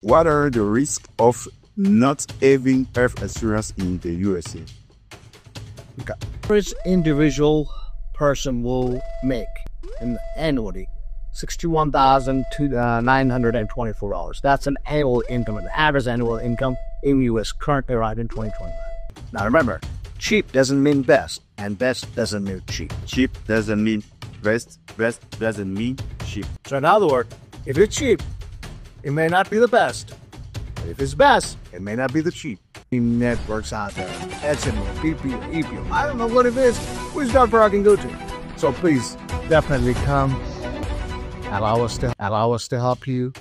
What are the risks of not having health insurance in the USA? Okay. Average individual person will make annually $61,924. That's an annual income, an average annual income in the US currently right in 2025. Now remember, cheap doesn't mean best, and best doesn't mean cheap. Cheap doesn't mean best, best doesn't mean cheap. So in other words, if it's cheap, it may not be the best. But if it's best, it may not be the cheap. Networks out there, SMO, PPO, EPO, I don't know what it is, which doctor I can go to. So please, definitely come. Allow us to help you.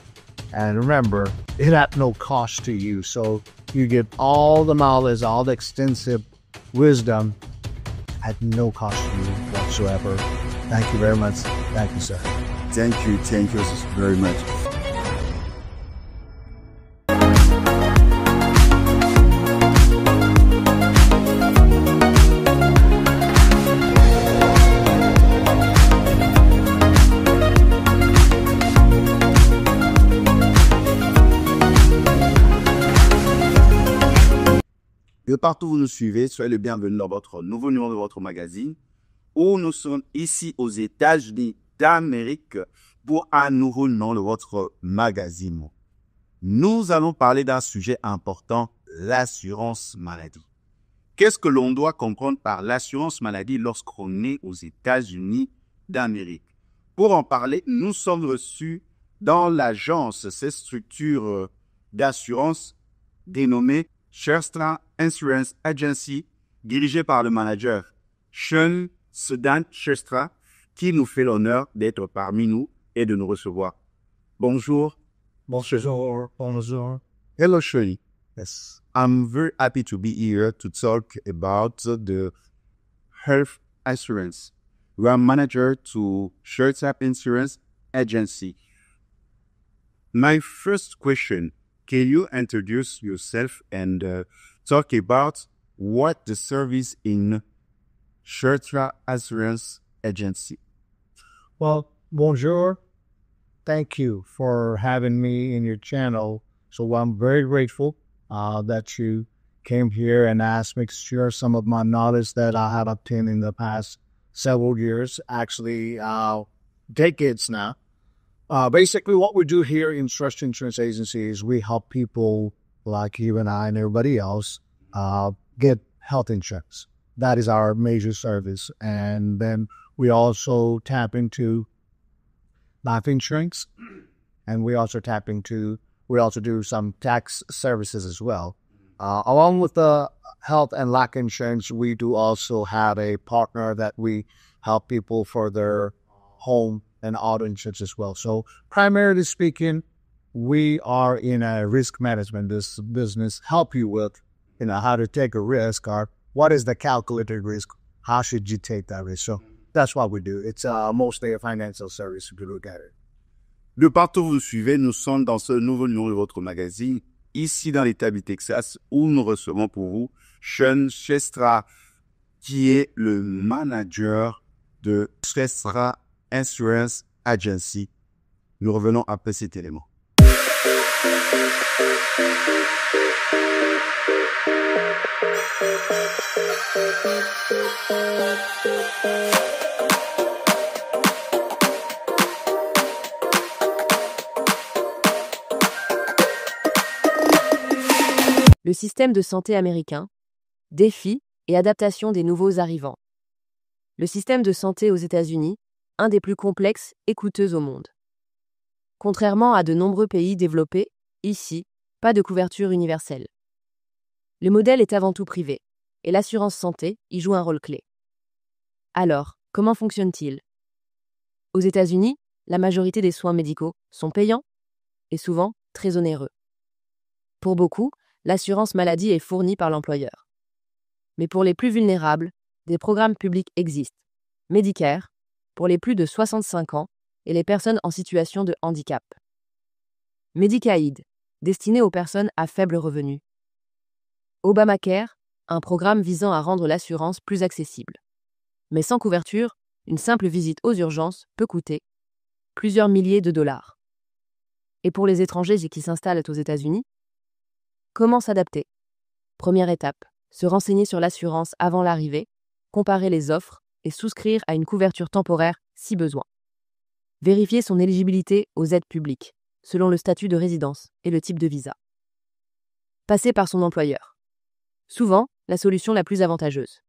And remember, it at no cost to you. So you get all the knowledge, all the extensive wisdom at no cost to you whatsoever. Thank you very much. Thank you, sir. Thank you very much. De partout où vous nous suivez, soyez le bienvenu dans votre nouveau numéro de votre magazine, où nous sommes ici aux États-Unis d'Amérique pour un nouveau nom de votre magazine. Nous allons parler d'un sujet important, l'assurance maladie. Qu'est-ce que l'on doit comprendre par l'assurance maladie lorsqu'on est aux États-Unis d'Amérique? Pour en parler, nous sommes reçus dans l'agence, cette structure d'assurance dénommée Shrestha Insurance Agency, dirigée par le manager Shauwn Sudhan Shrestha, qui nous fait l'honneur d'être parmi nous et de nous recevoir. Bonjour. Bonjour. Hello, Shauwn. Yes. I'm very happy to be here to talk about the health insurance. We are manager to Shrestha Insurance Agency. My first question, can you introduce yourself and talk about what the service in Shrestha Insurance Agency? Well, bonjour. Thank you for having me in your channel. So I'm very grateful that you came here and asked me to share some of my knowledge that I have obtained in the past several years, actually decades now. Basically, what we do here in Shrestha Insurance Agency is we help people like you and I and everybody else get health insurance. That is our major service. And then we also tap into life insurance, and we also do some tax services as well. Along with the health and life insurance, we do also have a partner that we help people for their home and auto insurance as well. So primarily speaking, we are in a risk management business, help you with, how to take a risk or what is the calculated risk, how should you take that risk. So that's what we do. It's mostly a financial service if you look at it. De partout où vous nous suivez, nous sommes dans ce nouveau numéro de votre magazine, ici dans l'État du Texas, où nous recevons pour vous Shauwn Shrestha, qui est le manager de Shrestha Insurance Agency. Nous revenons après cet élément. Le système de santé américain, défis et adaptation des nouveaux arrivants. Le système de santé aux États-Unis, un des plus complexes et coûteux au monde. Contrairement à de nombreux pays développés, ici, pas de couverture universelle. Le modèle est avant tout privé, et l'assurance santé y joue un rôle clé. Alors, comment fonctionne-t-il? Aux États-Unis, la majorité des soins médicaux sont payants et souvent très onéreux. Pour beaucoup, l'assurance maladie est fournie par l'employeur. Mais pour les plus vulnérables, des programmes publics existent. Medicare, pour les plus de 65 ans, et les personnes en situation de handicap. Medicaid, destiné aux personnes à faible revenu. Obamacare, un programme visant à rendre l'assurance plus accessible. Mais sans couverture, une simple visite aux urgences peut coûter plusieurs milliers de dollars. Et pour les étrangers qui s'installent aux États-Unis, comment s'adapter? Première étape, se renseigner sur l'assurance avant l'arrivée, comparer les offres et souscrire à une couverture temporaire si besoin. Vérifier son éligibilité aux aides publiques, selon le statut de résidence et le type de visa. Passer par son employeur. Souvent, la solution la plus avantageuse.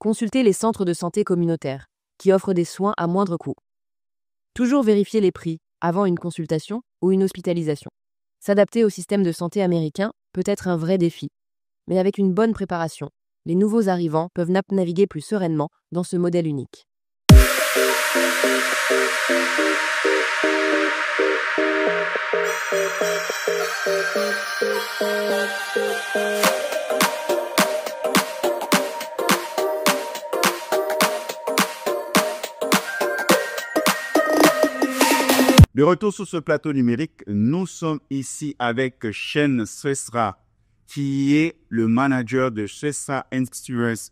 Consulter les centres de santé communautaires, qui offrent des soins à moindre coût. Toujours vérifier les prix avant une consultation ou une hospitalisation. S'adapter au système de santé américain peut être un vrai défi, mais avec une bonne préparation, les nouveaux arrivants peuvent naviguer plus sereinement dans ce modèle unique. De retour sur ce plateau numérique, nous sommes ici avec Shauwn Shrestha, qui est le manager de Shrestha Insurance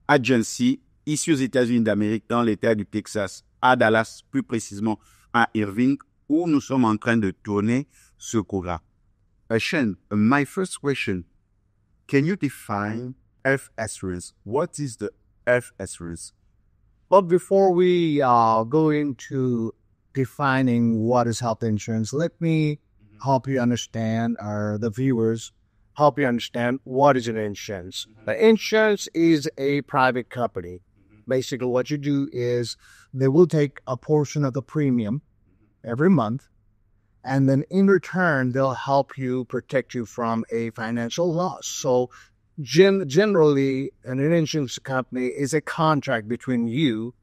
Agency, ici aux États-Unis d'Amérique, dans l'État du Texas, à Dallas, plus précisément à Irving, où nous sommes en train de tourner ce cours-là. Shauwn, my first question, can you define health assurance? What is the health assurance? But before we go into defining what is health insurance, let me help you understand, or the viewers help you understand, what is an insurance. The insurance is a private company. Basically, what you do is they will take a portion of the premium every month, and then in return, they'll help you protect you from a financial loss. So generally, an insurance company is a contract between you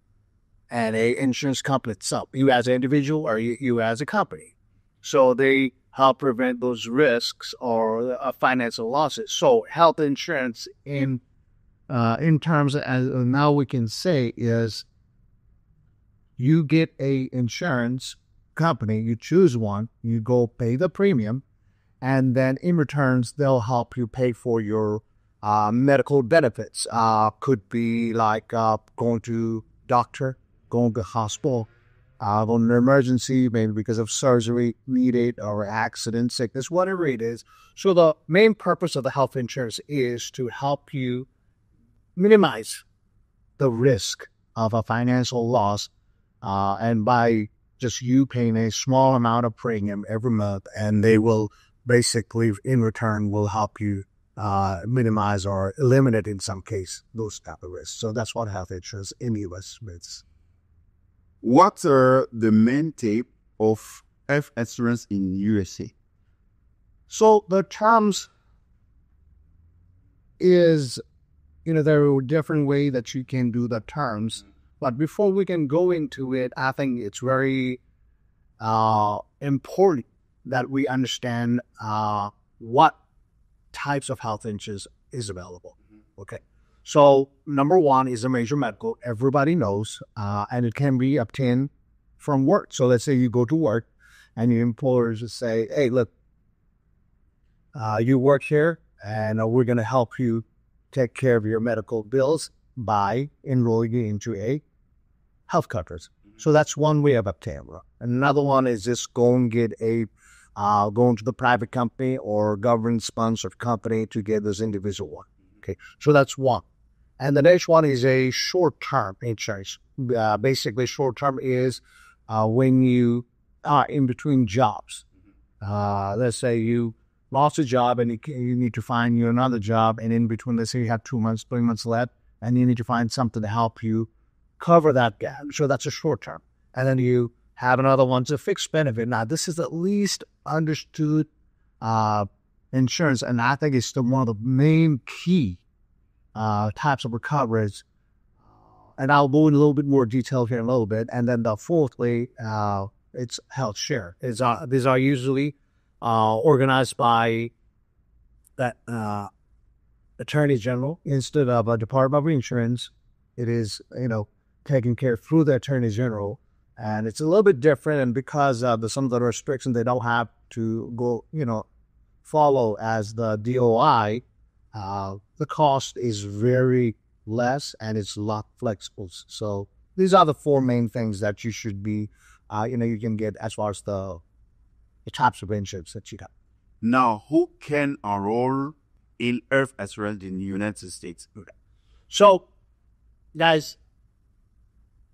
and a insurance company itself, you as an individual or you as a company. So they help prevent those risks or financial losses. So health insurance in terms of, as now we can say, is you get a insurance company, you choose one, you go pay the premium, and then in returns, they'll help you pay for your medical benefits. Could be like going to doctor, going to hospital, going to an emergency, maybe because of surgery needed or accident, sickness, whatever it is. So the main purpose of the health insurance is to help you minimize the risk of a financial loss, and by just you paying a small amount of premium every month, and they will basically, in return, will help you minimize or eliminate, in some case, those type of risks. So that's what health insurance in the U.S. means. What are the main type of health insurance in USA? So the terms is, there are different ways that you can do the terms. But before we can go into it, I think it's very important that we understand what types of health insurance is available. Okay. So number one is a major medical. Everybody knows, and it can be obtained from work. So let's say you go to work and your employers just say, hey, look, you work here and we're going to help you take care of your medical bills by enrolling you into a health coverage. So that's one way of obtaining. Another one is just going to the private company or government-sponsored company to get this individual one. Okay, so that's one. And the next one is a short-term insurance. Basically, short-term is when you are in between jobs. Let's say you lost a job and you need to find you another job, and in between, let's say you have 2 months, 3 months left, and you need to find something to help you cover that gap. So that's a short-term. And then you have another one, it's a fixed benefit. Now, this is the least understood insurance, and I think it's one of the main key types of coverage. And I'll go in a little bit more detail here in a little bit. And then the fourthly, it's health share. These are usually organized by that Attorney General instead of a Department of Insurance. It is, taken care through the Attorney General. And it's a little bit different. And because of some of the restrictions, they don't have to go, follow as the DOI. The cost is very less and it's a lot flexible. So these are the four main things that you should be, you can get as far as the types of insurance that you got. Now, who can enroll in health insurance in the United States? So, guys,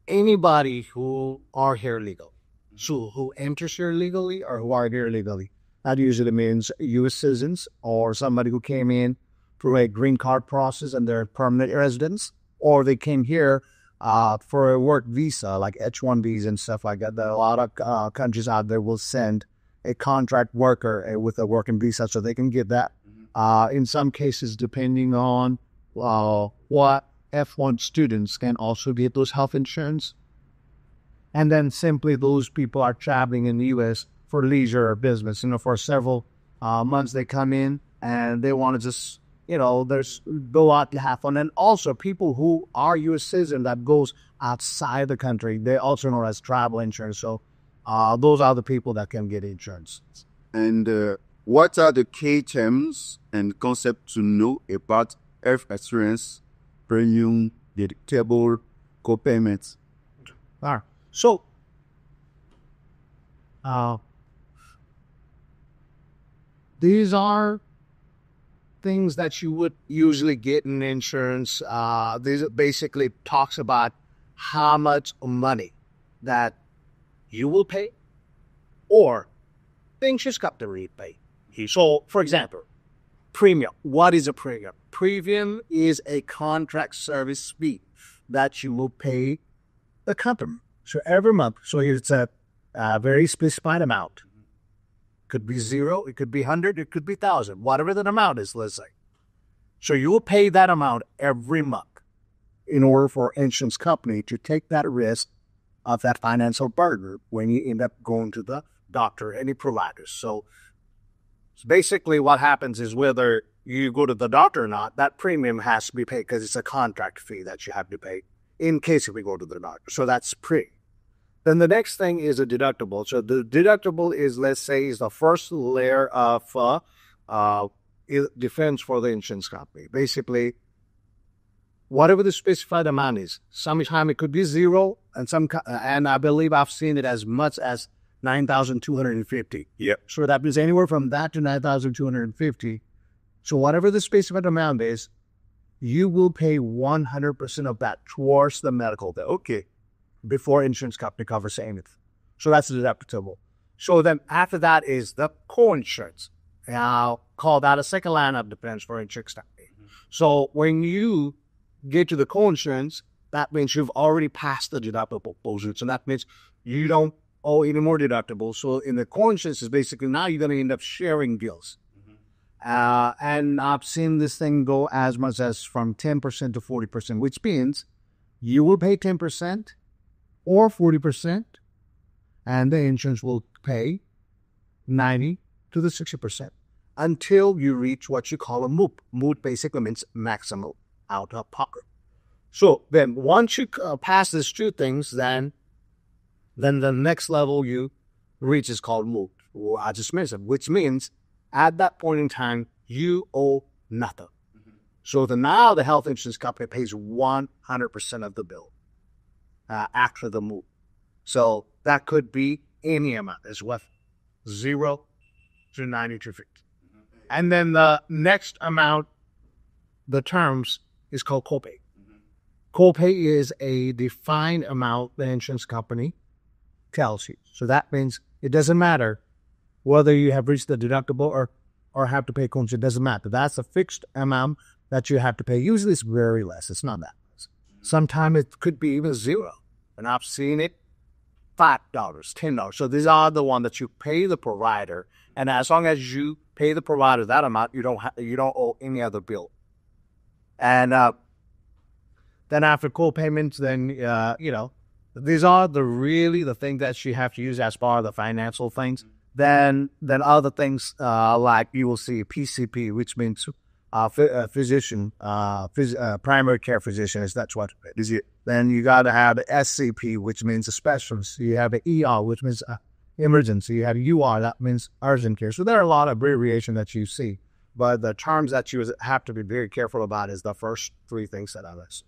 anybody who are here legal, so who enters here legally or who are here legally, that usually means U.S. citizens or somebody who came in through a green card process and they're permanent residents, or they came here for a work visa, like H-1Bs and stuff like that. There are a lot of countries out there will send a contract worker with a working visa so they can get that. In some cases, depending on what F1 students can also get those health insurance. And then simply those people are traveling in the U.S. for leisure or business. For several months they come in and they want to just, there's go out to have fun. And also people who are U.S. citizens that goes outside the country, they also know as travel insurance. So those are the people that can get insurance. And what are the key terms and concepts to know about health insurance, premium, deductible, co-payments? All right. So, these are things that you would usually get in insurance. These basically talks about how much money that you will pay or the insurance company pay. So, for example, premium. What is a premium? Premium is a contract service fee that you will pay the company. So every month, so it's a very specified amount. Could be 0, it could be 100, it could be 1,000, whatever that amount is, let's say. So you will pay that amount every month in order for insurance company to take that risk of that financial burden when you end up going to the doctor, any providers. So basically what happens is whether you go to the doctor or not, that premium has to be paid because it's a contract fee that you have to pay in case if we go to the doctor. So that's pre. Then the next thing is a deductible. So the deductible is, let's say, is the first layer of defense for the insurance company. Basically, whatever the specified amount is. Sometimes it could be 0, and I believe I've seen it as much as 9,250. Yep. So that means anywhere from that to 9,250. So whatever the specified amount is, you will pay 100% of that towards the medical bill. Okay. Before insurance company covers anything. So that's the deductible. So then after that is the co-insurance. And I'll call that a second line of defense for insurance company. So when you get to the co-insurance, that means you've already passed the deductible portion. So that means you don't owe any more deductible. So in the co-insurance is basically now you're going to end up sharing bills. And I've seen this thing go as much as from 10% to 40%, which means you will pay 10% or 40%, and the insurance will pay 90 to the 60% until you reach what you call a MOOP. MOOP basically means maximum out of pocket. So then once you pass these two things, then the next level you reach is called MOOP, or I just mentioned, which means at that point in time, you owe nothing. So now the health insurance company pays 100% of the bill after the MOOP. So that could be any amount as well, 0 to 90 to 50. And then the next amount, the terms, is called copay. Copay is a defined amount the insurance company tells you. So that means it doesn't matter whether you have reached the deductible or have to pay copay. It doesn't matter. That's a fixed amount that you have to pay. Usually it's very less. It's not that less. Sometimes it could be even 0. And I've seen it $5, $10. So these are the ones that you pay the provider. And as long as you pay the provider that amount, you don't owe any other bill. And then after co-payments, then, these are the things that you have to use as part of the financial things. Then other things like you will see PCP, which means physician, primary care physician, that's what it is. Then you got to have the SCP, which means a specialist. You have the ER, which means emergency. You have UR, that means urgent care. So there are a lot of abbreviations that you see. But the terms that you have to be very careful about is the first 3 things that I listed.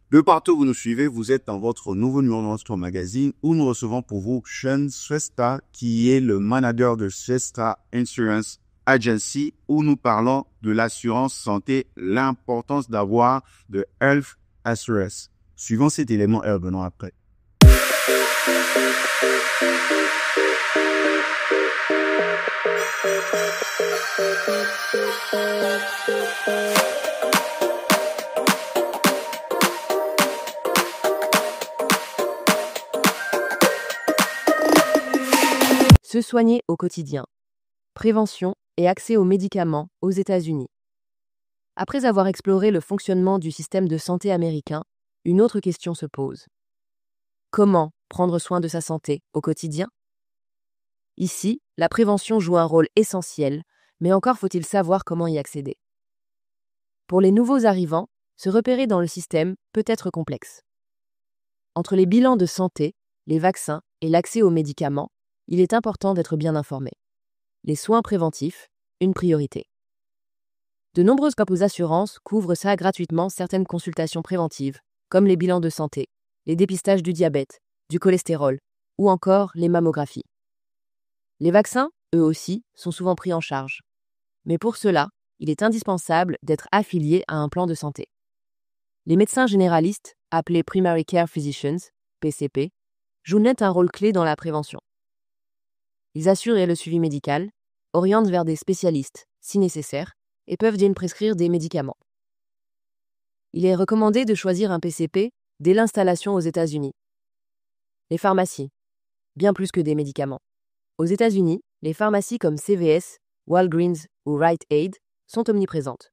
De partout où vous nous suivez, vous êtes dans votre nouveau numéro de notre magazine où nous recevons pour vous Shauwn Sudhan, qui est le manager de Shrestha Insurance Agency, où nous parlons de l'assurance santé, l'importance d'avoir de health assurance. Suivant cet élément, revenons après. Se soigner au quotidien. Prévention et accès aux médicaments aux États-Unis. Après avoir exploré le fonctionnement du système de santé américain, une autre question se pose. Comment prendre soin de sa santé au quotidien? Ici, la prévention joue un rôle essentiel, mais encore faut-il savoir comment y accéder. Pour les nouveaux arrivants, se repérer dans le système peut être complexe. Entre les bilans de santé, les vaccins et l'accès aux médicaments, il est important d'être bien informé. Les soins préventifs, une priorité. De nombreuses compagnies d'assurance couvrent ça gratuitement certaines consultations préventives, comme les bilans de santé, les dépistages du diabète, du cholestérol, ou encore les mammographies. Les vaccins, eux aussi, sont souvent pris en charge. Mais pour cela, il est indispensable d'être affilié à un plan de santé. Les médecins généralistes, appelés Primary Care Physicians, PCP, jouent net un rôle clé dans la prévention. Ils assurent le suivi médical, orientent vers des spécialistes, si nécessaire, et peuvent prescrire des médicaments. Il est recommandé de choisir un PCP dès l'installation aux États-Unis. Les pharmacies, bien plus que des médicaments. Aux États-Unis, les pharmacies comme CVS, Walgreens ou Rite Aid sont omniprésentes.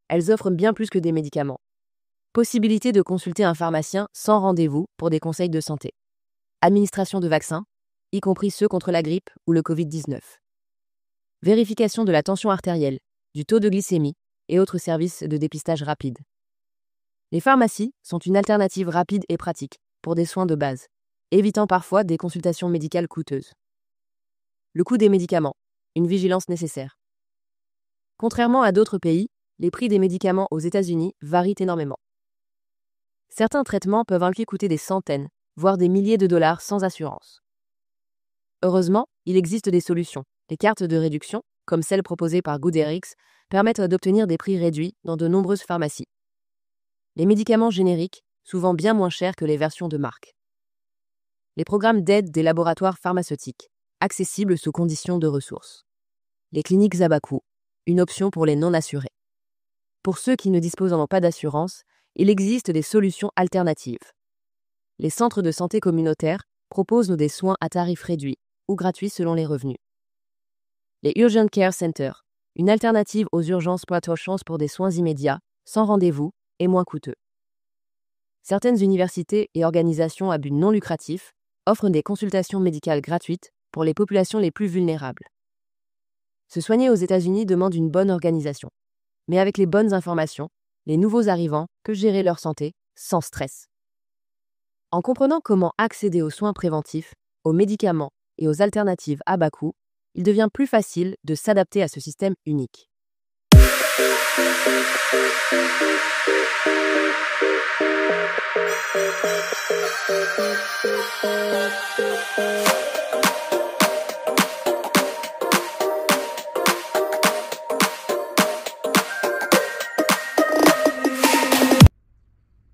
Elles offrent bien plus que des médicaments. Possibilité de consulter un pharmacien sans rendez-vous pour des conseils de santé. Administration de vaccins, y compris ceux contre la grippe ou le Covid-19. Vérification de la tension artérielle, du taux de glycémie et autres services de dépistage rapide. Les pharmacies sont une alternative rapide et pratique pour des soins de base, évitant parfois des consultations médicales coûteuses. Le coût des médicaments, une vigilance nécessaire. Contrairement à d'autres pays, les prix des médicaments aux États-Unis varient énormément. Certains traitements peuvent ainsi coûter des centaines, voire des milliers de dollars sans assurance. Heureusement, il existe des solutions. Les cartes de réduction, comme celles proposées par GoodRx, permettent d'obtenir des prix réduits dans de nombreuses pharmacies. Les médicaments génériques, souvent bien moins chers que les versions de marque. Les programmes d'aide des laboratoires pharmaceutiques, accessibles sous conditions de ressources. Les cliniques à bas coût, une option pour les non-assurés. Pour ceux qui ne disposent pas d'assurance, il existe des solutions alternatives. Les centres de santé communautaires proposent des soins à tarifs réduits ou gratuits selon les revenus. Les Urgent Care Centers, une alternative aux urgences pour des soins immédiats, sans rendez-vous et moins coûteux. Certaines universités et organisations à but non lucratif offrent des consultations médicales gratuites pour les populations les plus vulnérables. Se soigner aux États-Unis demande une bonne organisation. Mais avec les bonnes informations, les nouveaux arrivants peuvent gérer leur santé sans stress. En comprenant comment accéder aux soins préventifs, aux médicaments et aux alternatives à bas coût, il devient plus facile de s'adapter à ce système unique.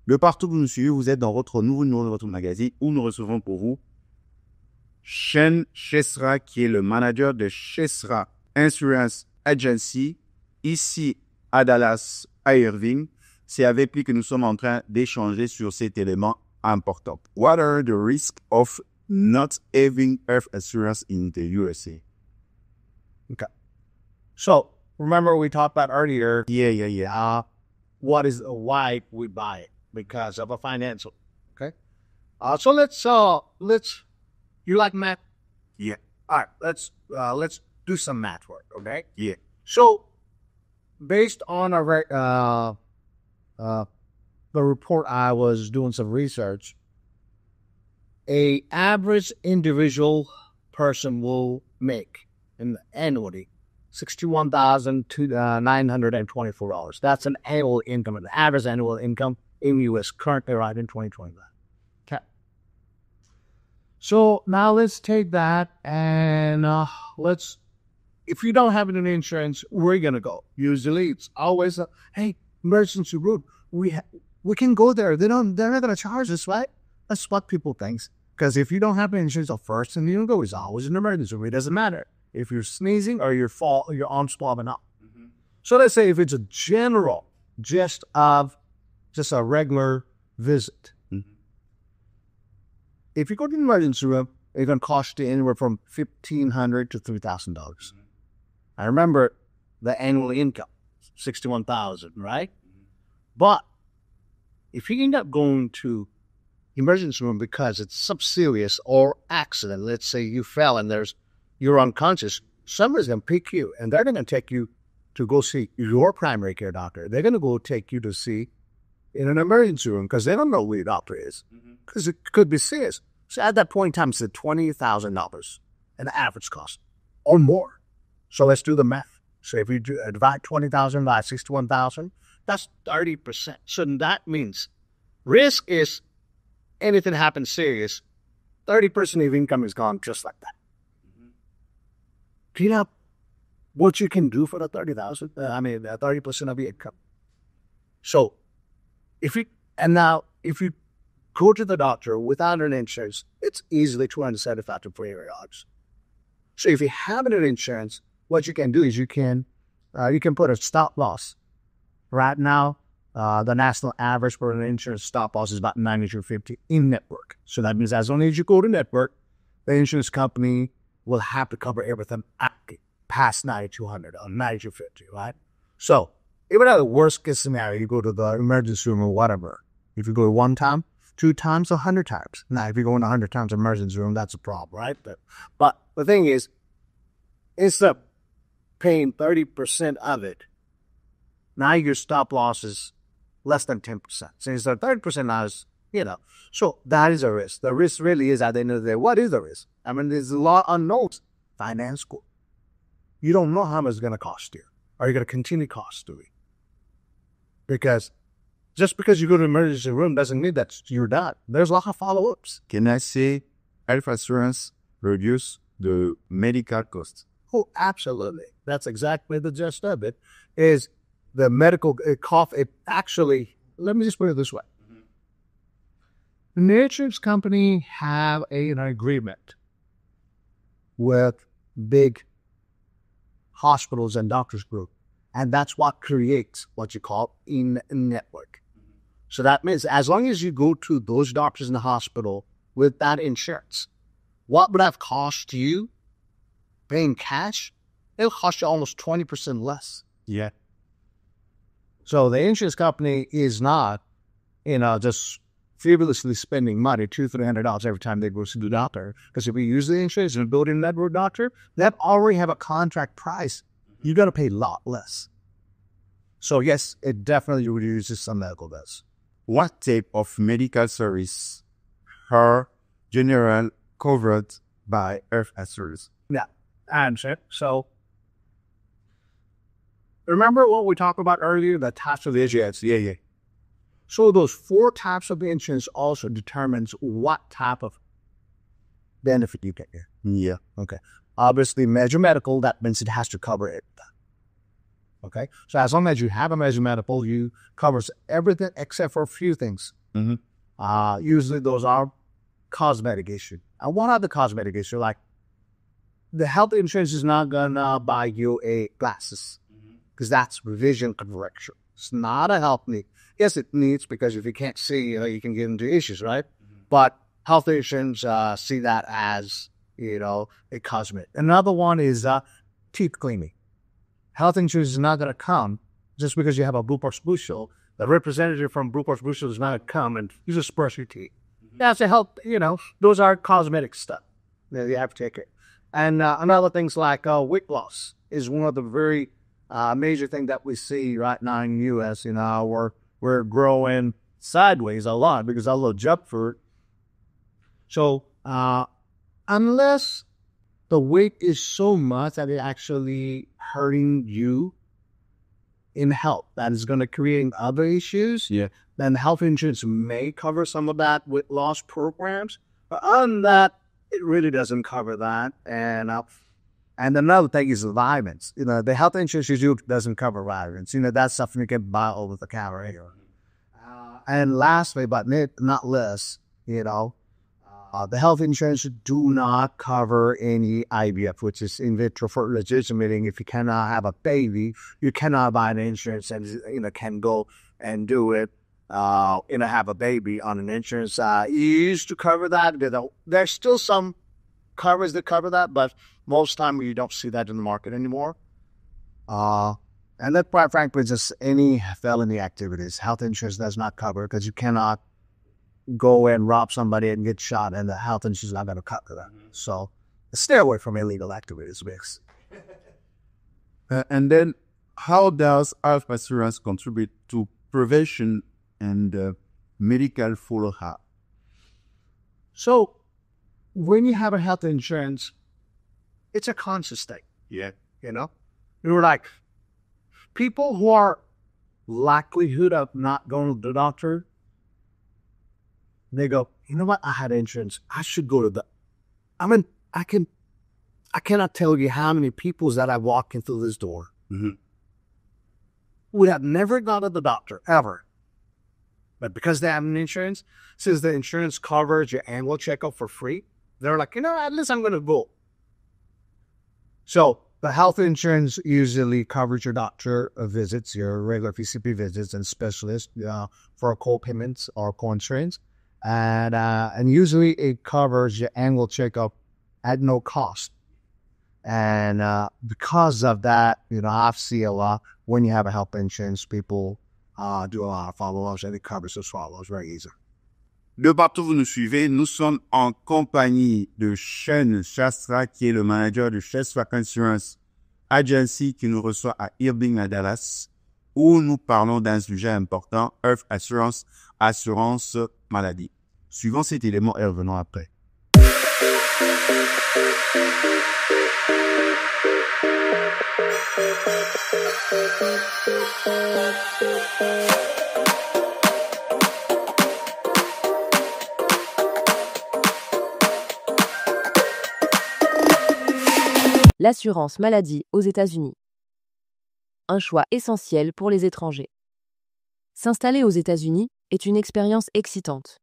De partout où vous nous suivez, vous êtes dans votre nouveau numéro de votre magazine où nous recevons pour vous Shauwn Sudhan, qui est le manager de Shrestha Insurance Agency, ici à Dallas, à Irving. C'est avec lui que nous sommes en train d'échanger sur cet élément important. What are the risks of not having health insurance in the USA? Okay. So, remember we talked about earlier, Yeah. why we buy it? Because of a financial, okay? So let's, you like math? Yeah. All right, let's do some math work, okay? Yeah. So, based on the report, I was doing some research. A average individual person will make annually $61,924. That's an annual income, an average annual income in U.S. currently right in 2021. Okay. So now let's take that and if you don't have any insurance, where are you going to go? Usually it's always, hey, emergency room. We can go there. They're not going to charge us, right? That's what people think. Because if you don't have insurance, the first thing you go is always an emergency room. It doesn't matter if you're sneezing or your arm's swelling up. Mm-hmm. So let's say if it's a general, just a regular visit. Mm-hmm. If you go to the emergency room, it's going to cost you anywhere from $1,500 to $3,000. Mm-hmm. I remember the annual income, $61,000, right? Mm-hmm. But if you end up going to emergency room because it's some serious or accident, let's say you fell and you're unconscious, somebody's going to pick you and they're going to take you to go see your primary care doctor. They're going to go take you to see in an emergency room because they don't know who your doctor is because it could be serious. So at that point in time, it's at $20,000 an average cost or more. So let's do the math. So if you divide 20,000 by 61,000, that's 30%. So that means risk is anything happens serious, 30% of income is gone just like that. Mm-hmm. Do you know what you can do for the 30,000? 30% of your income. So if you go to the doctor without an insurance, it's easily $275 to $300. So if you have an insurance, what you can do is you can put a stop loss. Right now, the national average for an insurance stop loss is about $92.50 in network. So that means as long as you go to network, the insurance company will have to cover everything past $9,200 or $9,250, right? So even at the worst case scenario, you go to the emergency room or whatever. If you go 1 time, 2 times, 100 times. Now, if you go in 100 times emergency room, that's a problem, right? But the thing is, instead of paying 30% of it, now your stop loss is less than 10%. So instead of 30% now is, so that is a risk. The risk really is at the end of the day, what is the risk? There's a lot of unknowns. Finance school. You don't know how much it's going to cost you. Are you going to continue cost to it? Because just because you go to the emergency room doesn't mean that you're done. There's a lot of follow-ups. Can I say health insurance reduce the medical costs? Oh, absolutely. That's exactly the gist of it, is the medical cost. Let me just put it this way. The insurance company have an agreement with big hospitals and doctors group, and that's what creates what you call in-network. So that means as long as you go to those doctors in the hospital with that insurance, what would have cost you paying cash? It'll cost you almost 20% less. Yeah. So the insurance company is not, just frivolously spending money, $200-$300 every time they go to the doctor. Because if you use the insurance and build in a network doctor, they already have a contract price. You got to pay a lot less. So yes, it definitely reduces some medical bills. What type of medical service are generally covered by health insurance? Yeah, answer. So remember what we talked about earlier, the types of insurance? Yeah. So those 4 types of insurance also determines what type of benefit you get here. Yeah. Okay. Obviously, major medical, that means it has to cover it. Okay. So as long as you have a major medical, you covers everything except for a few things. Mm-hmm. Usually those are cosmetic issue. And what are the cosmetic issue? Like the health insurance is not gonna buy you glasses because that's vision correction. It's not a health need. Yes, it needs, because if you can't see, you can get into issues, right? Mm-hmm. But health insurance see that as, a cosmetic. Another one is teeth cleaning. Health insurance is not going to come just because you have a Blue Cross Blue Shield. The representative from Blue Cross Blue Shield is not going to come and you just brush your teeth. Mm-hmm. That's a health, those are cosmetic stuff that you have to take it. And another things like weight loss is one of the very major things that we see right now in the U.S. We're growing sideways a lot because of the junk food. So unless the weight is so much that it's actually hurting you, in health that is going to create other issues, then health insurance may cover some of that with loss programs. But other than that, it really doesn't cover that. And another thing is violence. The health insurance usually doesn't cover violence. That's something you can buy over the counter here. And lastly, but not least, the health insurance do not cover any IVF, which is in vitro fertilization, meaning if you cannot have a baby, you cannot buy an insurance and can go and do it, have a baby on an insurance. You used to cover that. There's still some covers that cover that, but most time you don't see that in the market anymore. And then, quite frankly, just any felony activities, health insurance does not cover because you cannot go and rob somebody and get shot, and the health insurance is not going to cover that. So stay away from illegal activities, Bix. And then, how does health insurance contribute to prevention and medical follow-up? So when you have a health insurance, it's a conscious thing. Yeah. You're like, people who are likelihood of not going to the doctor, they go, you know what? I had insurance. I should go to the. I cannot tell you how many people that I walk into this door would have never gone to the doctor ever. But because they have an insurance, since the insurance covers your annual checkup for free, they're like, at least I'm going to go. So the health insurance usually covers your doctor visits, your regular PCP visits and specialists for co-payments or co-insurance. And usually it covers your annual checkup at no cost. And because of that, I've seen a lot when you have a health insurance, people do a lot of follow-ups and it covers the follow-ups very easy. De partout où vous nous suivez, nous sommes en compagnie de Shauwn Sudhan, qui est le manager de Shrestha Insurance Agency, qui nous reçoit à Irving à Dallas, où nous parlons d'un sujet important, Health Assurance, assurance maladie. Suivons cet élément et revenons après. L'assurance maladie aux États-Unis. Un choix essentiel pour les étrangers. S'installer aux États-Unis est une expérience excitante.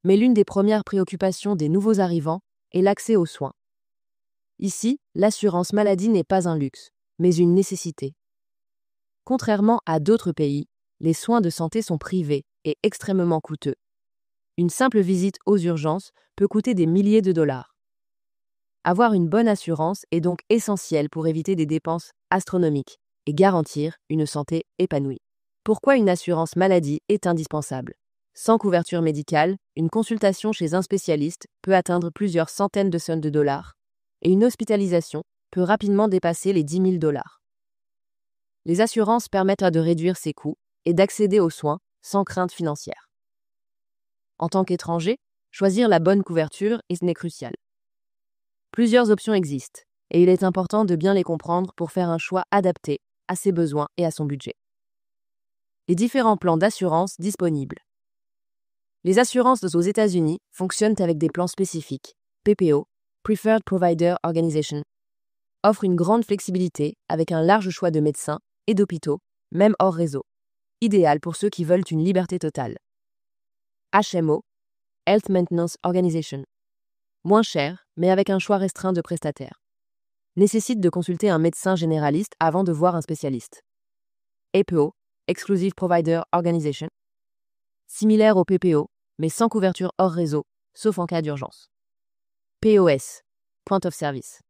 Mais l'une des premières préoccupations des nouveaux arrivants est l'accès aux soins. Ici, l'assurance maladie n'est pas un luxe, mais une nécessité. Contrairement à d'autres pays, les soins de santé sont privés et extrêmement coûteux. Une simple visite aux urgences peut coûter des milliers de dollars. Avoir une bonne assurance est donc essentiel pour éviter des dépenses astronomiques et garantir une santé épanouie. Pourquoi une assurance maladie est indispensable? Sans couverture médicale, une consultation chez un spécialiste peut atteindre plusieurs centaines de cents de dollars et une hospitalisation peut rapidement dépasser les 10 000 dollars. Les assurances permettent de réduire ces coûts et d'accéder aux soins sans crainte financière. En tant qu'étranger, choisir la bonne couverture est crucial. Plusieurs options existent et il est important de bien les comprendre pour faire un choix adapté à ses besoins et à son budget. Les différents plans d'assurance disponibles. Les assurances aux États-Unis fonctionnent avec des plans spécifiques, PPO, Preferred Provider Organization, offrent une grande flexibilité avec un large choix de médecins et d'hôpitaux, même hors réseau, idéal pour ceux qui veulent une liberté totale. HMO, Health Maintenance Organization, moins cher, mais avec un choix restreint de prestataires. Nécessite de consulter un médecin généraliste avant de voir un spécialiste. EPO, Exclusive Provider Organization, similaire au PPO, mais sans couverture hors réseau, sauf en cas d'urgence. POS, Point of Service.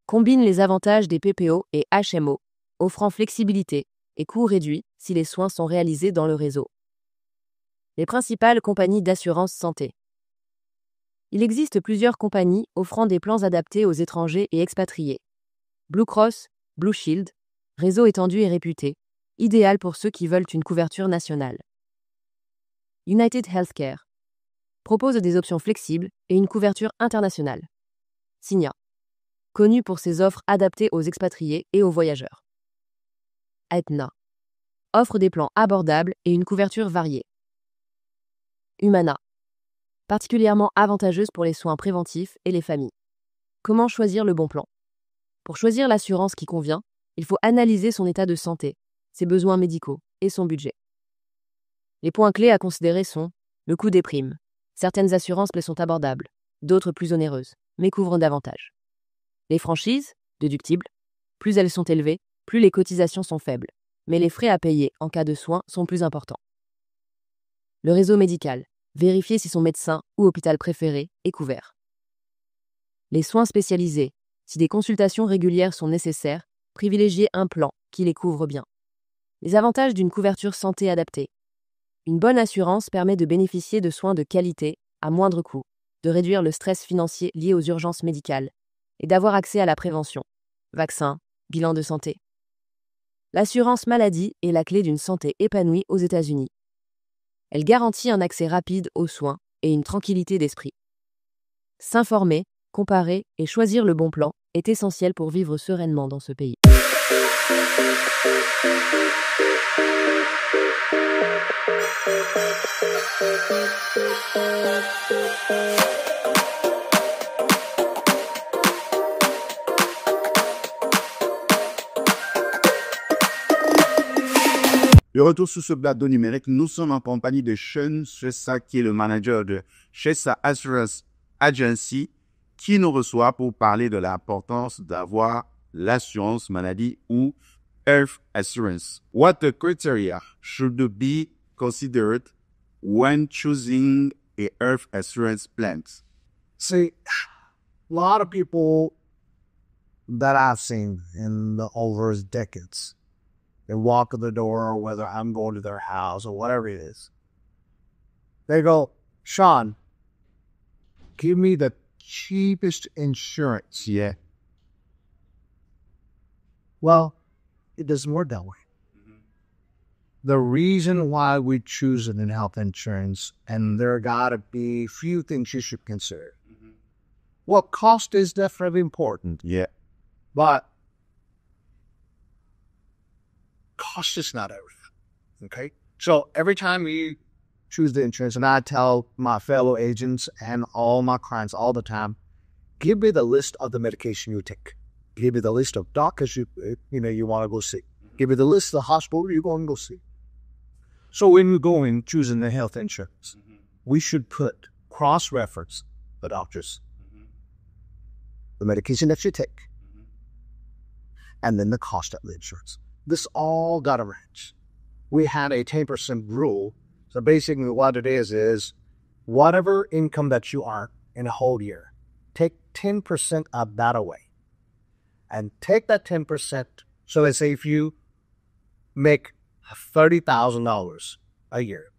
Combine les avantages des PPO et HMO, offrant flexibilité et coûts réduits si les soins sont réalisés dans le réseau. Les principales compagnies d'assurance santé. Il existe plusieurs compagnies offrant des plans adaptés aux étrangers et expatriés. Blue Cross, Blue Shield, réseau étendu et réputé, idéal pour ceux qui veulent une couverture nationale. United Healthcare propose des options flexibles et une couverture internationale. Cigna, connu pour ses offres adaptées aux expatriés et aux voyageurs. Aetna, offre des plans abordables et une couverture variée. Humana, particulièrement avantageuse pour les soins préventifs et les familles. Comment choisir le bon plan? Pour choisir l'assurance qui convient, il faut analyser son état de santé, ses besoins médicaux et son budget. Les points clés à considérer sont le coût des primes. Certaines assurances les sont abordables, d'autres plus onéreuses, mais couvrent davantage. Les franchises, déductibles, plus elles sont élevées, plus les cotisations sont faibles, mais les frais à payer en cas de soins sont plus importants. Le réseau médical, vérifier si son médecin ou hôpital préféré est couvert. Les soins spécialisés, si des consultations régulières sont nécessaires, privilégiez un plan qui les couvre bien. Les avantages d'une couverture santé adaptée. Une bonne assurance permet de bénéficier de soins de qualité à moindre coût, de réduire le stress financier lié aux urgences médicales et d'avoir accès à la prévention, vaccins, bilan de santé. L'assurance maladie est la clé d'une santé épanouie aux États-Unis. Elle garantit un accès rapide aux soins et une tranquillité d'esprit. S'informer, comparer et choisir le bon plan est essentiel pour vivre sereinement dans ce pays. De retour sur ce plateau numérique, nous sommes en compagnie de Shauwn Sudhan, qui est le manager de Shrestha Insurance Agency, qui nous reçoit pour parler de l'importance d'avoir l'assurance maladie ou health assurance. What the criteria should be considered when choosing a health assurance plan? See, a lot of people that I've seen in the over decades, they walk in the door, whether I'm going to their house or whatever it is. They go, Shauwn, give me the cheapest insurance. Yeah. Well, it doesn't work that way. Mm-hmm. The reason why we choose an health insurance, and there gotta be a few things you should consider. Mm-hmm. Well, cost is definitely important. Yeah. But cost is not everything, okay? So every time we choose the insurance, and I tell my fellow agents and all my clients all the time, give me the list of the medication you take. Give me the list of doctors you want to go see. Give me the list of the hospital you're going to go see. So when you go in choosing the health insurance, we should put cross-reference the doctors, the medication that you take, and then the cost of the insurance. This all got to match. We had a 10% rule. So basically what it is whatever income that you earn in a whole year, take 10% of that away. And take that 10%. So let's say if you make $30,000 a year,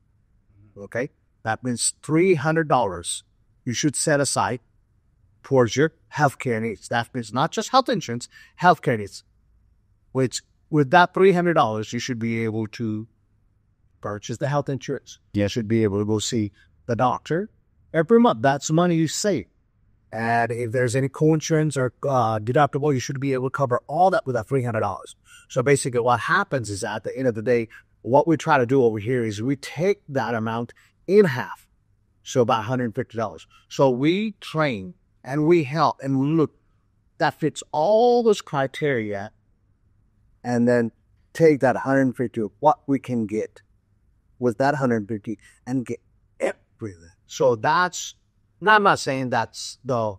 okay? That means $300 you should set aside towards your healthcare needs. That means not just health insurance, healthcare needs, which with that $300, you should be able to purchase the health insurance. You should be able to go see the doctor every month. That's money you save. And if there's any co-insurance or deductible, you should be able to cover all that with that $300. So basically what happens is at the end of the day, what we try to do over here is we take that amount in half. So about $150. So we train and we help and we look that fits all those criteria, and then take that 150 of what we can get with that 150 and get everything. So that's, I'm not saying that's the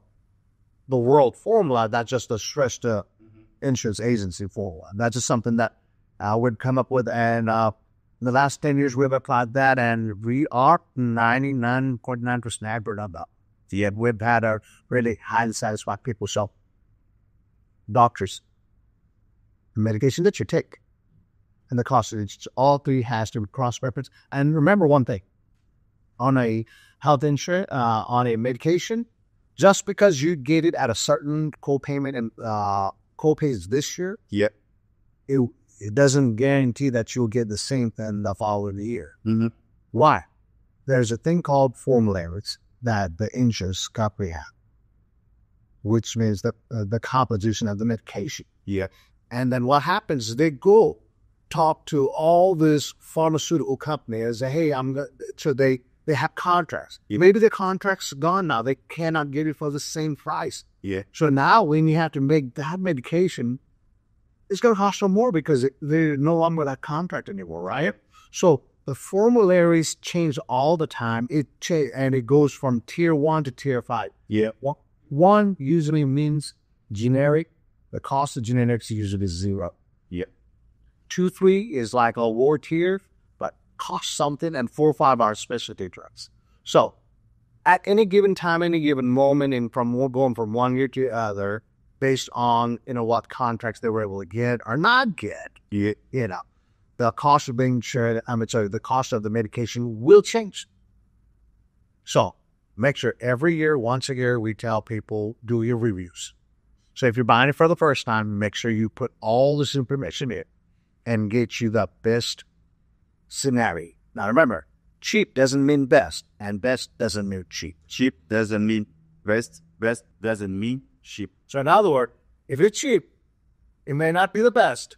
world formula, that's just the Shrestha Insurance Agency formula. That's just something that we've come up with, and in the last 10 years we've applied that, and we are 99.9% accurate about it. Yeah, we've had a really highly satisfied people. So doctors, the medication that you take, and the cost of it, all three has to be cross-reference. And remember one thing, on a health insurance, on a medication, just because you get it at a certain co-payment and co-pays this year, yeah, it doesn't guarantee that you'll get the same thing the following year. Mm-hmm. Why? There's a thing called formularies that the insurance company have, which means the composition of the medication. Yeah. And then what happens is they go talk to all these pharmaceutical companies and say, hey, so they have contracts. Yeah. Maybe the contract's gone now. They cannot get it for the same price. Yeah. So now when you have to make that medication, it's going to cost them more because they're no longer that contract anymore, right? So the formularies change all the time. And it goes from tier 1 to tier 5. Yeah. One usually means generic. The cost of generics usually is 0. Yeah. 2, 3 is like a lower tier, but costs something, and 4, 5 are specialty drugs. So at any given time, any given moment, and going from one year to the other, based on what contracts they were able to get or not get, Yeah. the cost of being insured, the cost of the medication will change. So make sure every year, once a year, we tell people, do your reviews. So if you're buying it for the first time, make sure you put all this information in and get you the best scenario. Now remember, cheap doesn't mean best, and best doesn't mean cheap. Cheap doesn't mean best. Best doesn't mean cheap. So in other words, if it's cheap, it may not be the best.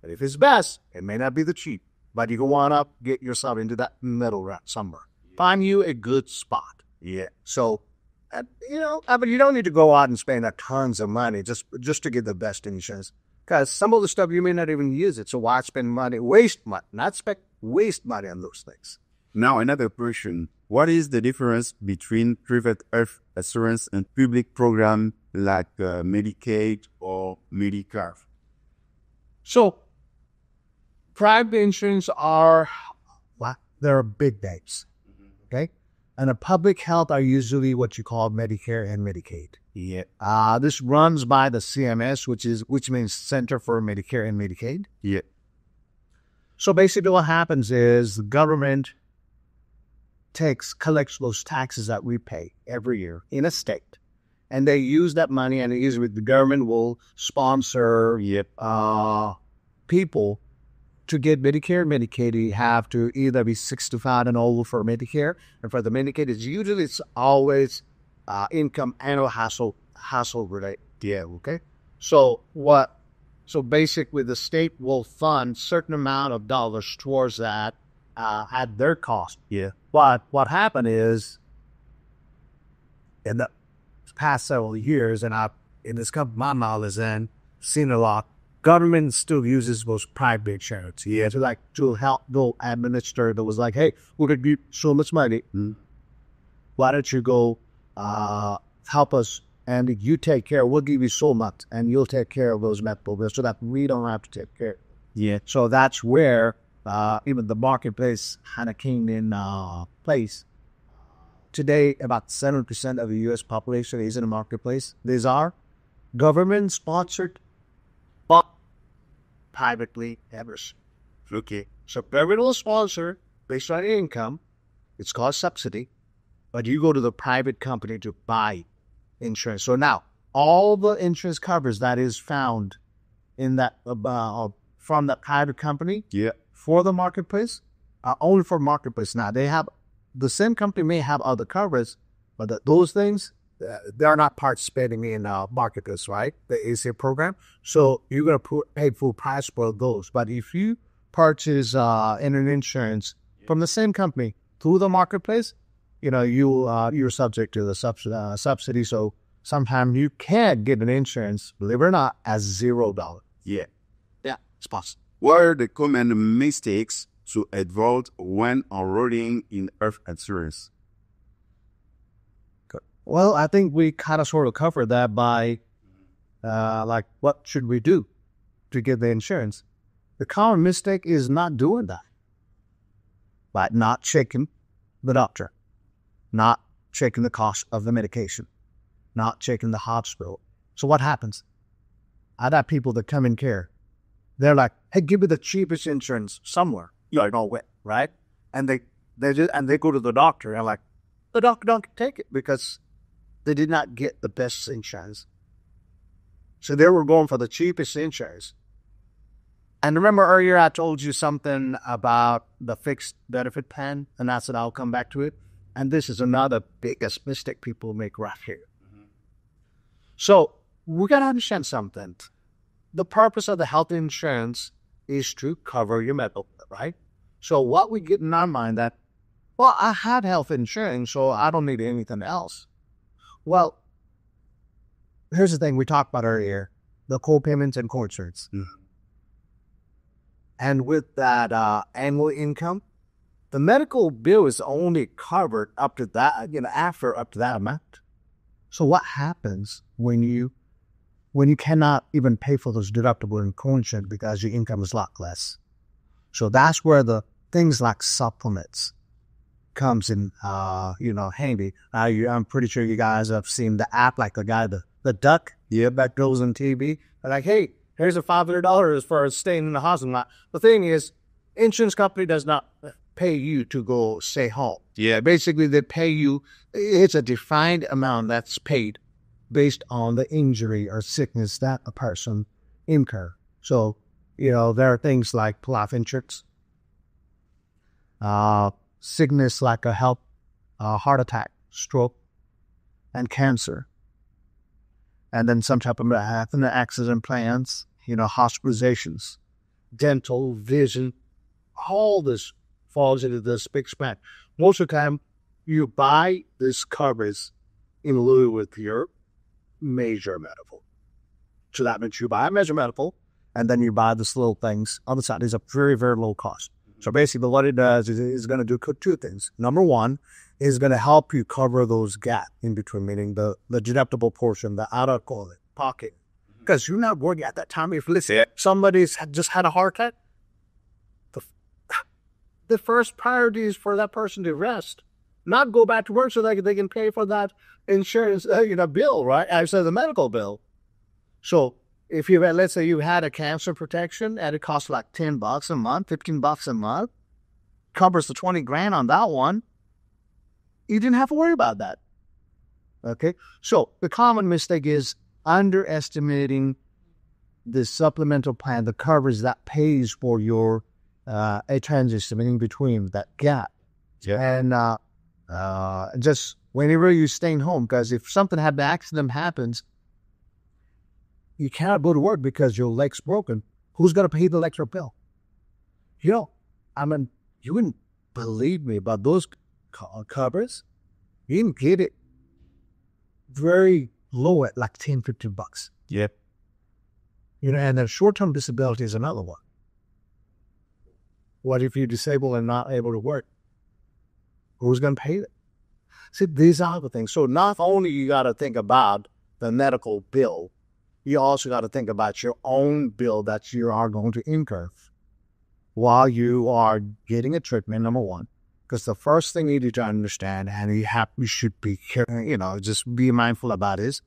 But if it's best, it may not be the cheap. But you want to get yourself into that middle route somewhere. Find you a good spot. Yeah. So, but you don't need to go out and spend tons of money just to get the best insurance. Because some of the stuff you may not even use it. So why spend money, waste money, waste money on those things. Now, another question. What is the difference between private health insurance and public program like Medicaid or Medicare? So, private insurance they're big names, okay? And the public health are usually what you call Medicare and Medicaid. Yeah. This runs by the CMS, which means Center for Medicare and Medicaid. Yeah. So basically what happens is the government collects those taxes that we pay every year in a state. And they use that money, and usually the government will sponsor people to get Medicare and Medicaid. You have to either be 65 and older for Medicare, and for the Medicaid, it's always income annual household related. Yeah, okay. So basically, the state will fund certain amount of dollars towards that at their cost. Yeah. But what happened is, in the past several years, and in this company my knowledge is in, seen a lot, government still uses those private insurance. Yeah. To help go administer. That was like, hey, we're going to give so much money. Mm. Why don't you go help us, and you take care. We'll give you so much, and you'll take care of those medical bills so that we don't have to take care. Yeah. So that's where even the marketplace kind of came in place. Today, about 7% of the U.S. population is in a marketplace. These are government-sponsored, but privately ever. Okay. So government will sponsor based on income. It's called subsidy. But you go to the private company to buy insurance. So now, all the insurance coverage that is found in that from that private company for the marketplace are only for marketplace. Now, the same company may have other coverage, but those things, they're not participating in marketplace, right? The ACA program. So you're going to pay full price for those. But if you purchase an insurance from the same company through the marketplace, you're subject to the subsidy. So sometimes you can get an insurance, believe it or not, at $0. Yeah. Yeah, it's possible. What are the common mistakes to avoid when enrolling in health insurance? Well, I think we kind of sort of covered that by, what should we do to get the insurance? The common mistake is not doing that. By not checking the doctor, not checking the cost of the medication, not checking the hospital. So what happens? I got people that come in care. They're like, hey, give me the cheapest insurance somewhere. You know what, right? And they go to the doctor and like, the doctor don't take it because they did not get the best insurance. So they were going for the cheapest insurance. And remember earlier I told you something about the fixed benefit plan, and I said I'll come back to it. And this is another biggest mistake people make right here. Mm-hmm. So we got to understand something. The purpose of the health insurance is to cover your medical bill, right? So what we get in our mind that, well, I had health insurance, so I don't need anything else. Well, here's the thing we talked about earlier, the co-payments and co-insurance. And with that annual income, the medical bill is only covered up to that, after up to that amount. So what happens when you cannot even pay for those deductible and co-insurance because your income is a lot less? So that's where the things like supplements comes in, handy. I'm pretty sure you guys have seen the app, like the guy, the duck, that goes on TV. They're like, hey, here's a $500 for staying in the hospital. The thing is, insurance company does not pay you to go stay home. Yeah, basically they pay you. It's a defined amount that's paid based on the injury or sickness that a person incur. So, there are things like life insurance, sickness like a heart attack, stroke, and cancer. And then some type of accident plans, hospitalizations, dental, vision, all this falls into this big span. Most of the time, you buy this coverage in lieu with your major medical. So that means you buy a major medical, and then you buy these little things on the side. It's a very, very low cost. So basically what it does is it's going to do two things. Number one is going to help you cover those gaps in between, meaning the deductible portion, the out-of-pocket. Because you're not working at that time. If, listen, somebody's just had a heart attack, the first priority is for that person to rest, not go back to work so that they can pay for that insurance bill, right? I said the medical bill. So if let's say you had a cancer protection and it costs like $10 a month, $15 a month, covers the $20,000 on that one, you didn't have to worry about that. Okay? So the common mistake is underestimating the supplemental plan, the coverage that pays for your a transition in between that gap. Yeah. And just whenever you're staying home, because if something accident happens, you cannot go to work because your leg's broken. Who's going to pay the electric bill? You wouldn't believe me, but those covers, you can get it very low at like $10, $15. Yep. And then short-term disability is another one. What if you're disabled and not able to work? Who's going to pay it? See, these are the things. So not only you got to think about the medical bill, you also got to think about your own bill that you are going to incur while you are getting a treatment, number one. Because the first thing you need to understand, and you should be, just be mindful about is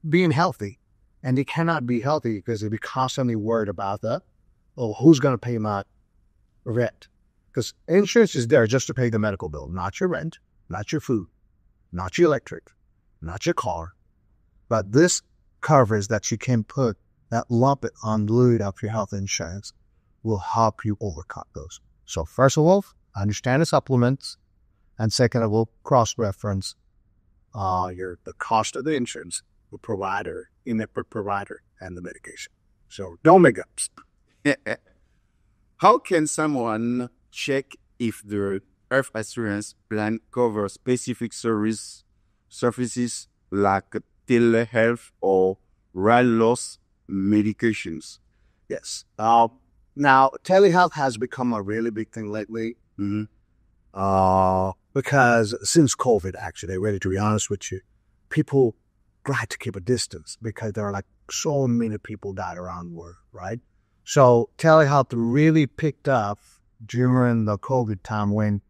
being healthy. And you cannot be healthy because you'll be constantly worried about who's going to pay my rent? Because insurance is there just to pay the medical bill, not your rent, not your food, not your electric, not your car. But this coverage that you can put, that lump it on lieu of your health insurance, will help you overcome those. So first of all, understand the supplements, and second of all, cross-reference the cost of the insurance, the provider, in-network provider, and the medication. So don't make up. How can someone check if the health insurance plan covers specific services like telehealth or weight loss medications? Yes. Now, telehealth has become a really big thing lately. Because since COVID, actually, really, to be honest with you, people try to keep a distance because there are like so many people died around the world, right? So telehealth really picked up during the COVID time when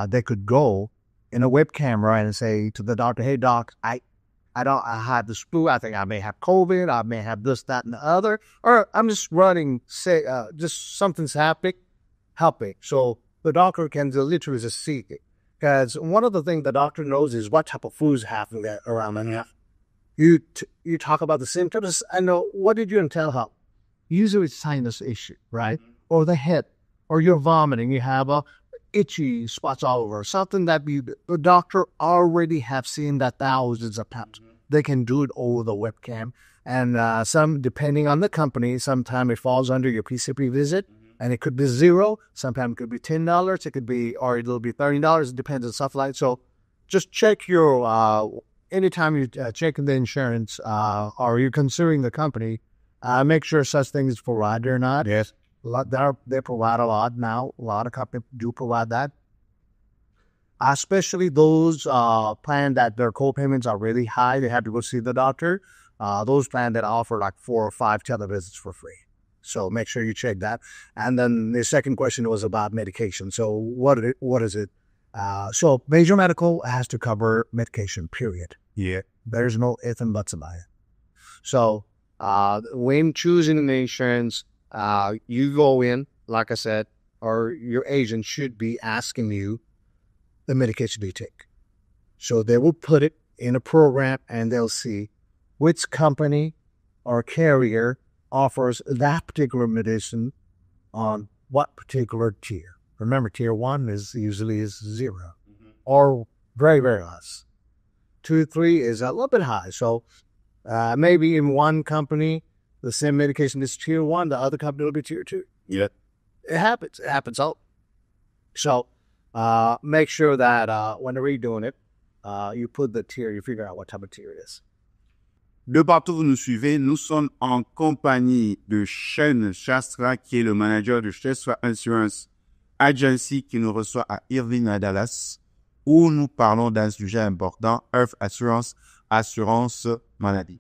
they could go in a web camera and say to the doctor, hey, doc, I have this flu. I think I may have COVID. I may have this, that, and the other. Or I'm just running, just something's happening, help me. So the doctor can literally just see it. Because one of the things the doctor knows is what type of foods happening around and you talk about the symptoms. I know, what did you in telehealth? Usually it's sinus issue, right? Mm-hmm. Or the head, or you're vomiting. You have itchy spots all over. Something that the doctor already have seen that thousands of times. Mm-hmm. They can do it over the webcam. And some, depending on the company, sometimes it falls under your PCP visit, and it could be $0. Sometimes it could be $10. It could be, or it'll be $30. It depends on stuff like that. So just check your, anytime you check the insurance or you're considering the company, make sure such things is provided or not. Yes. They provide a lot now. A lot of companies do provide that. Especially those plans that their co-payments are really high. They have to go see the doctor. Those plans that offer like 4 or 5 televisits for free. So make sure you check that. And then the second question was about medication. So what is it? So major medical has to cover medication, period. Yeah. There's no ifs and buts about it. So when choosing the insurance, you go in, like I said, or your agent should be asking you the medication you take. So they will put it in a program and they'll see which company or carrier offers that particular medicine on what particular tier. Remember, tier 1 is usually 0 or very, very less. 2, 3 is a little bit high. So maybe in one company, the same medication is tier 1, the other company will be tier 2. Yeah. It happens. It happens out. So make sure that whenever you're doing it, you put the tier, you figure out what type of tier it is. De partout vous nous suivez, nous sommes en compagnie de Shauwn Sudhan, qui est le manager de Shrestha Insurance Agency, qui nous reçoit à Irving, à Dallas, où nous parlons d'un sujet important, Health Assurance, assurance maladie.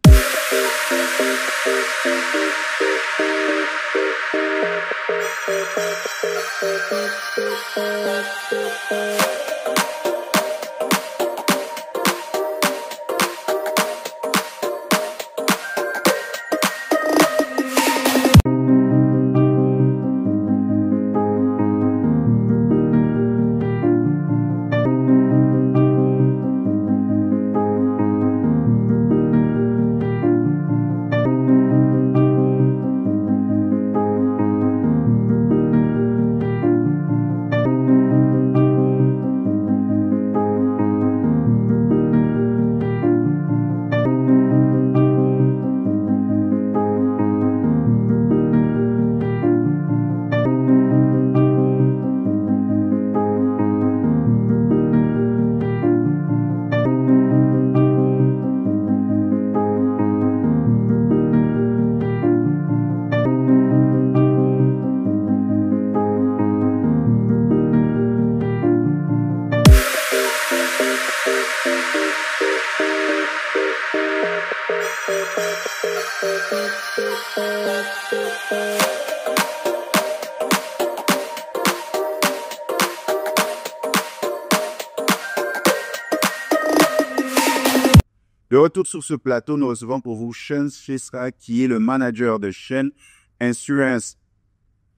De retour sur ce plateau, nous recevons pour vous Shauwn Sudhan, qui est le manager de Shrestha Insurance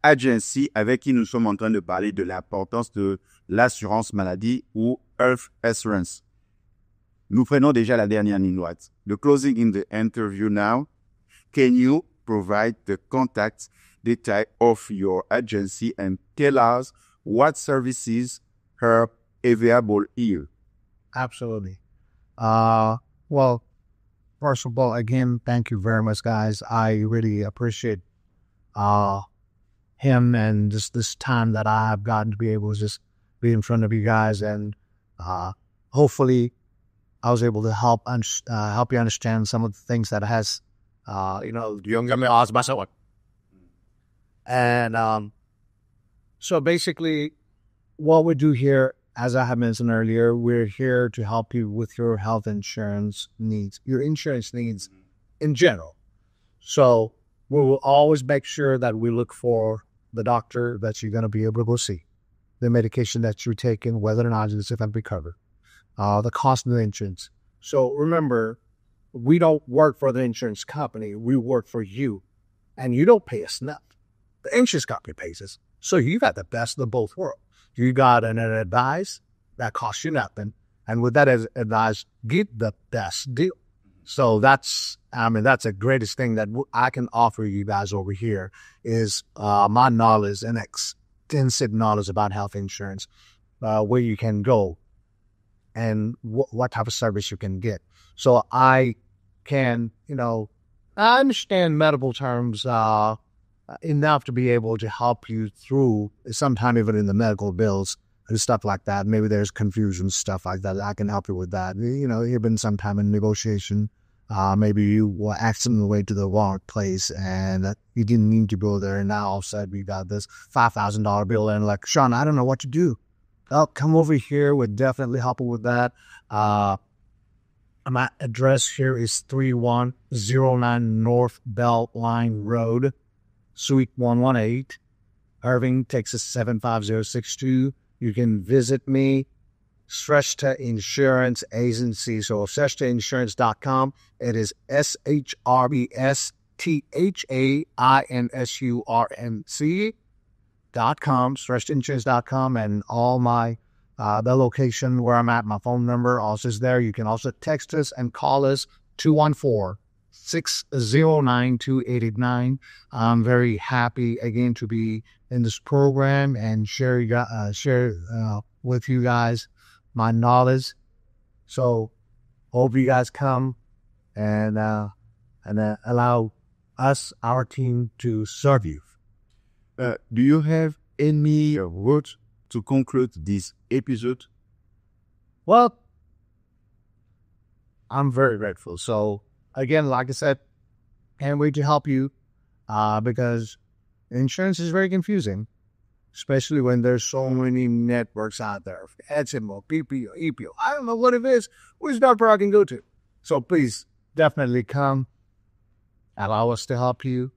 Agency, avec qui nous sommes en train de parler de l'importance de l'assurance maladie ou Health Assurance. Nous prenons déjà la dernière ligne droite. The closing in the interview now. Can you provide the contact detail of your agency and tell us what services are available here? Absolutely. Well, first of all, again, thank you very much, guys. I really appreciate him and this time that I have gotten to be able to just be in front of you guys, and hopefully I was able to help you understand some of the things that has, and so basically what we do here, as I have mentioned earlier, we're here to help you with your health insurance needs, your insurance needs in general. So we will always make sure that we look for the doctor that you're going to be able to go see, the medication that you're taking, whether or not it's going to be covered, the cost of the insurance. So remember, we don't work for the insurance company. We work for you, and you don't pay us nothing. The insurance company pays us. So you got the best of both worlds. You got an advice that costs you nothing, and with that advice, get the best deal. So that's the greatest thing that I can offer you guys over here is my knowledge and extensive knowledge about health insurance, where you can go and what type of service you can get. So I can, I understand medical terms enough to be able to help you through, sometime even in the medical bills and stuff like that. Maybe there's confusion, stuff like that. I can help you with that. You know, you've been sometime in negotiation. Maybe you were accidentally to the wrong place and you didn't need to go there. And now all of a sudden we got this $5,000 bill and like, Shauwn, I don't know what to do. Oh, come over here. We'll definitely help you with that. My address here is 3109 North Beltline Road, Suite 118, Irving, Texas 75062. You can visit me, Shrestha Insurance Agency. So ShresthaInsurance.com. It is ShresthaInsurance.com, ShresthaInsurance.com, and all my the location where I'm at, my phone number also is there. You can also text us and call us 214-609-2889. I'm very happy again to be in this program and share with you guys my knowledge. So hope you guys come and allow us, our team, to serve you. Do you have any words to conclude this episode? Well, I'm very grateful. So again, like I said, can't wait to help you because insurance is very confusing, especially when there's so many networks out there. HMO, PPO, EPO. I don't know what it is. Which doctor I can go to? So please, definitely come. Allow us to help you.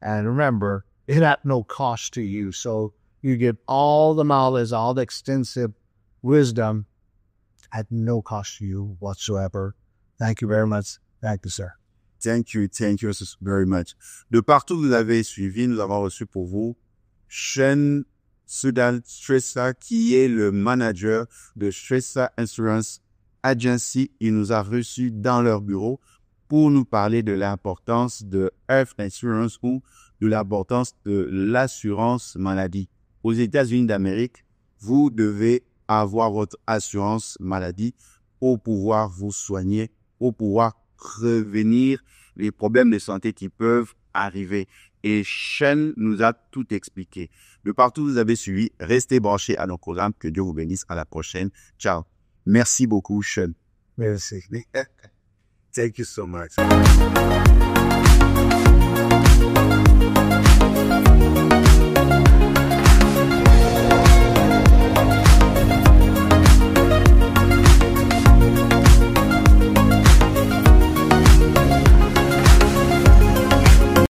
And remember, it at no cost to you. So you get all the knowledge, all the extensive wisdom at no cost to you whatsoever. Thank you very much. Thank you, sir. Thank you very much. De partout vous avez suivi, nous avons reçu pour vous Shauwn Sudhan Shrestha, qui est le manager de Shrestha Insurance Agency. Il nous a reçus dans leur bureau pour nous parler de l'importance de health insurance ou de l'importance de l'assurance maladie. Aux États-Unis d'Amérique, vous devez avoir votre assurance maladie pour pouvoir vous soigner, pour pouvoir prévenir les problèmes de santé qui peuvent arriver. Et Shauwn nous a tout expliqué. De partout vous avez suivi, restez branchés à nos programmes. Que Dieu vous bénisse. À la prochaine. Ciao. Merci beaucoup, Shauwn. Merci. Thank you so much.